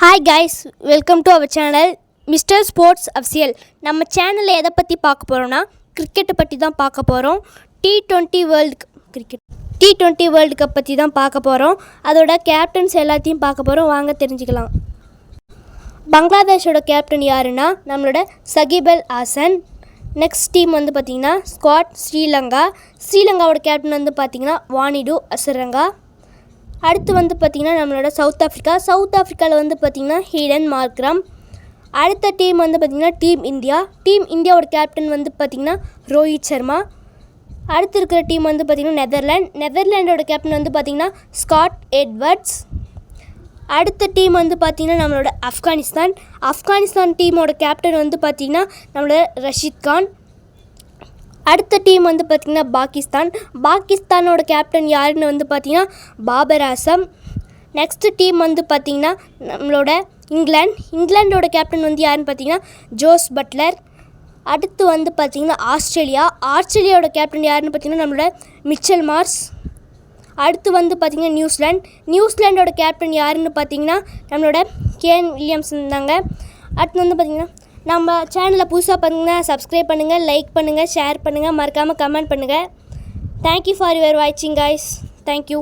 Hi guys, welcome to our channel mister sports official. நம்ம சேனலில் எதை பற்றி பார்க்க போகிறோன்னா கிரிக்கெட்டை பற்றி தான் பார்க்க போகிறோம். டி20 வேர்ல்டு கப் பற்றி தான் பார்க்க போகிறோம். அதோட கேப்டன்ஸ் எல்லாத்தையும் பார்க்க போகிறோம். வாங்க தெரிஞ்சுக்கலாம். பங்களாதேஷோட கேப்டன் யாருன்னா நம்மளோட சகிப் அல் ஹாசன். நெக்ஸ்ட் டீம் வந்து பார்த்திங்கன்னா ஸ்குவாட் ஸ்ரீலங்காவோட கேப்டன் வந்து பார்த்திங்கன்னா வானிடு ஹசரங்கா. அடுத்து வந்து பார்த்திங்கன்னா நம்மளோட சவுத் ஆஃப்ரிக்காவில் வந்து பார்த்திங்கன்னா ஹீடன் மார்க்ரம். அடுத்த டீம் வந்து பார்த்திங்கன்னா டீம் இந்தியாவோட கேப்டன் வந்து பார்த்திங்கன்னா ரோஹித் சர்மா. அடுத்து இருக்கிற டீம் வந்து பார்த்திங்கன்னா நெதர்லாண்டோட கேப்டன் வந்து பார்த்திங்கன்னா ஸ்காட் எட்வர்ட்ஸ். அடுத்த டீம் வந்து பார்த்திங்கன்னா நம்மளோட ஆப்கானிஸ்தான் டீமோட கேப்டன் வந்து பார்த்திங்கன்னா நம்மளோட ரஷீத் கான். அடுத்த டீம் வந்து பார்த்திங்கன்னா பாகிஸ்தானோட கேப்டன் யாருன்னு வந்து பார்த்திங்கன்னா பாபர் ஆசம். நெக்ஸ்ட்டு டீம் வந்து பார்த்திங்கன்னா நம்மளோட இங்கிலாண்டோட கேப்டன் வந்து யாருன்னு பார்த்திங்கன்னா ஜோஸ் பட்லர். அடுத்து வந்து பார்த்திங்கன்னா ஆஸ்திரேலியாவோட கேப்டன் யாருன்னு பார்த்திங்கன்னா நம்மளோட மிச்சல் மார்ஸ். அடுத்து வந்து பார்த்திங்கன்னா நியூசிலாண்டோட கேப்டன் யாருன்னு பார்த்திங்கன்னா நம்மளோட கேன் வில்லியம்சன் தாங்க. அடுத்து வந்து பார்த்திங்கன்னா நம்ம சேனலை புதுசாக பண்ணுங்க, சப்ஸ்கிரைப் பண்ணுங்கள், லைக் பண்ணுங்கள், ஷேர் பண்ணுங்கள், மறக்காமல் கமெண்ட் பண்ணுங்கள். தேங்க்யூ ஃபார் யுவர் வாட்சிங் கைஸ். தேங்க்யூ.